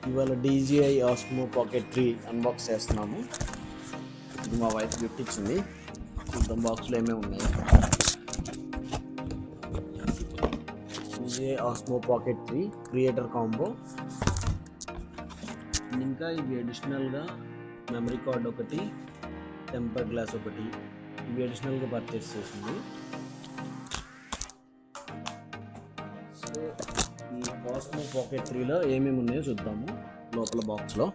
ఇవాళ DJI Osmo Pocket 3 unbox చేస్తున్నాము. ఇది మా వైఫ్ గిఫ్ట్ ఇచ్చింది. చూద్దాం బాక్స్లో ఏమేమి ఉన్నాయి. DJI Osmo Pocket 3 creator combo, ఇంకా ఇవి అడిషనల్గా మెమరీ కార్డ్ ఒకటి, టెంపర్ గ్లాస్ ఒకటి, ఇవి అడిషనల్గా పర్చేస్ చేసింది. సో ఈ Osmo Pocket 3లో ఏమేమి ఉన్నాయో చూద్దాము. లోపల బాక్స్లో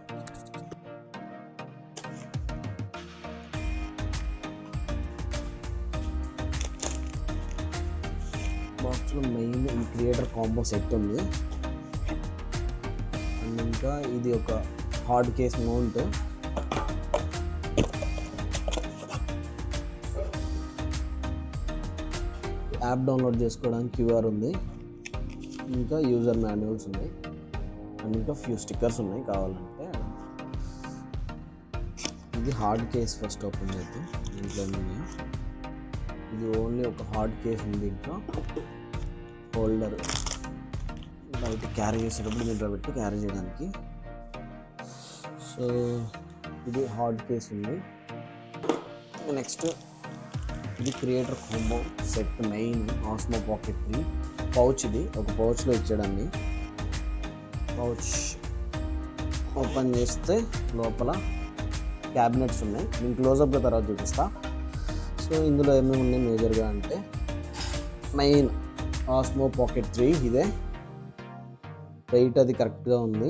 మెయిన్ ఈ క్రియేటర్ కాంబో సెట్ ఉంది. అండ్ ఇంకా ఇది ఒక hard case mount, app download చేసుకోవడానికి QR ఉంది, ఇంకా యూజర్ మాన్యువల్స్ ఉన్నాయి, అండ్ ఇంకా ఫ్యూ స్టిక్కర్స్ ఉన్నాయి కావాలంటే. ఇది హార్డ్ కేస్. ఫస్ట్ ఓపెన్ చేద్దాం. దీంట్లో ఉన్నాయి. ఇది ఓన్లీ ఒక హార్డ్ కేస్ ఉంది, ఇంకా హోల్డర్ బయట క్యారీ చేసేటప్పుడు దీంట్లో పెట్టి క్యారీ చేయడానికి. సో ఇది హార్డ్ కేస్ ఉంది. నెక్స్ట్ ఇది creator combo set main Osmo Pocket 3 pouch. ఇది ఒక పౌచ్లో ఇచ్చాడండి. పౌచ్ ఓపెన్ చేస్తే లోపల క్యాబినెట్స్ ఉన్నాయి. నేను క్లోజప్గా తర్వాత చూపిస్తా. సో ఇందులో ఏమేమి ఉన్నాయి మేజర్గా అంటే, మెయిన్ Osmo Pocket 3 ఇదే. వెయిట్ అది కరెక్ట్గా ఉంది,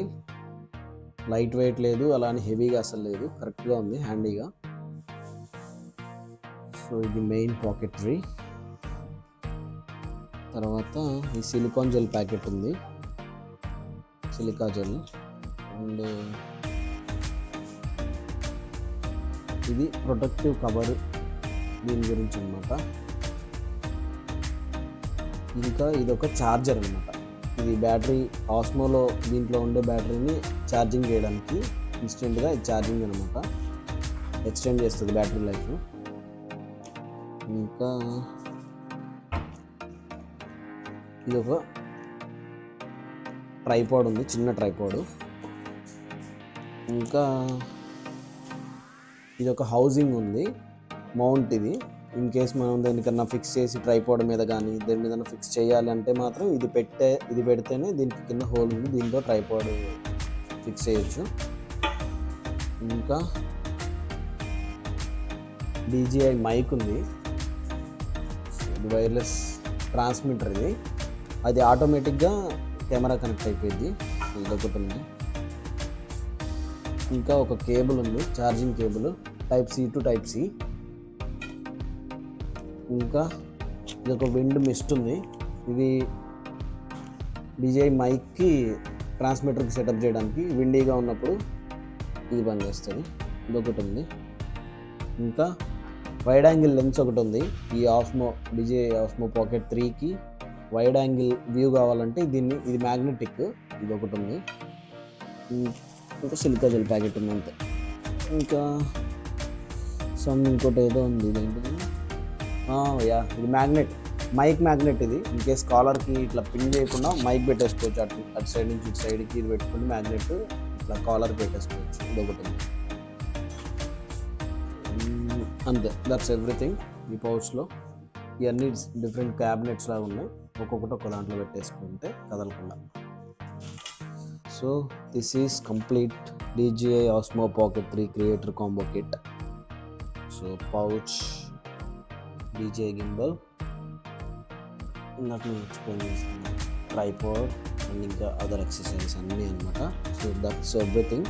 లైట్ వెయిట్ లేదు, అలానే హెవీగా అసలు లేదు, కరెక్ట్గా ఉంది, హ్యాండీగా. సో ఇది మెయిన్ Pocket 3. తర్వాత ఈ సిలికాన్ జెల్ ప్యాకెట్ ఉంది, సిలికా జెల్. అండ్ ఇది ప్రొటెక్టివ్ కవర్ దీని గురించి అన్నమాట. ఇంకా ఇది ఒక ఛార్జర్ అన్నమాట. ఇది బ్యాటరీ ఆస్మోలో దీంట్లో ఉండే బ్యాటరీని ఛార్జింగ్ చేయడానికి ఇన్స్టెంట్గా ఇది ఛార్జింగ్ అనమాట, ఎక్స్టెండ్ చేస్తుంది బ్యాటరీ లైఫ్. ఇంకా ఇది ఒక ట్రైపాడ్ ఉంది, చిన్న ట్రైపాడ్. ఇంకా ఇది ఒక హౌసింగ్ ఉంది, మౌంట్. ఇది ఇన్ కేస్ మనం దేనికన్నా ఫిక్స్ చేసి ట్రైపాడ్ మీద కానీ దేని మీద ఫిక్స్ చేయాలి అంటే మాత్రం ఇది పెడితేనే దీనికి కింద హోల్ ఉంది, దీంతో ట్రైపాడ్ ఫిక్స్ చేయొచ్చు. ఇంకా DJI మైక్ ఉంది, ఇది వైర్లెస్ ట్రాన్స్మిటర్. ఇది అది ఆటోమేటిక్గా కెమెరా కనెక్ట్ అయిపోయింది. ఇదొకటి ఉంది. ఇంకా ఒక కేబుల్ ఉంది, charging cable, Type-C to Type-C. ఇంకా ఇది ఒక విండ్ మిస్ట్ ఉంది. ఇది DJI మైక్కి ట్రాన్స్మిటర్కి సెటప్ చేయడానికి, విండీగా ఉన్నప్పుడు ఇది పనిచేస్తుంది. ఇదొకటి ఉంది. ఇంకా వైడ్ యాంగిల్ లెన్స్ ఒకటి ఉంది. ఈ DJI Osmo Pocket 3కి వైడ్ యాంగిల్ వ్యూ కావాలంటే ఇది మ్యాగ్నెటిక్. ఇది ఒకటి ఉంది. ఇంకా సిలికా జెల్ ప్యాకెట్ ఉంది అంతే. ఇంకా ఇంకోటి ఏదో ఉంది, ఇదేంటిది, ఇది మైక్ మ్యాగ్నెట్. ఇది ఇన్ కేస్ కాలర్కి ఇట్లా పిన్ చేయకుండా మైక్ పెట్టేసుకోవచ్చు. అటు సైడ్ నుంచి ఇటు సైడ్కి ఇది పెట్టుకుని మ్యాగ్నెట్ ఇట్లా కాలర్కి పెట్టేసుకోవచ్చు. ఇది ఒకటి ఉంది. అంతే, దట్స్ ఎవ్రీథింగ్ ఈ పౌచ్లో. ఇవన్నీ డిఫరెంట్ క్యాబినెట్స్ లాగా ఉన్నాయి, ఒక్కొక్కటి ఒక దాంట్లో పెట్టేసుకుంటే కదలకుండా. So this is complete DJI Osmo Pocket 3 creator combo kit. So pouch, DJI gimbal, ఇందాక నేను ఎక్స్ప్లెయిన్ చేసిన ట్రైపాడ్, అండ్ ఇంకా అదర్ యాక్సెసరీస్ అన్నీ అనమాట. So that's everything.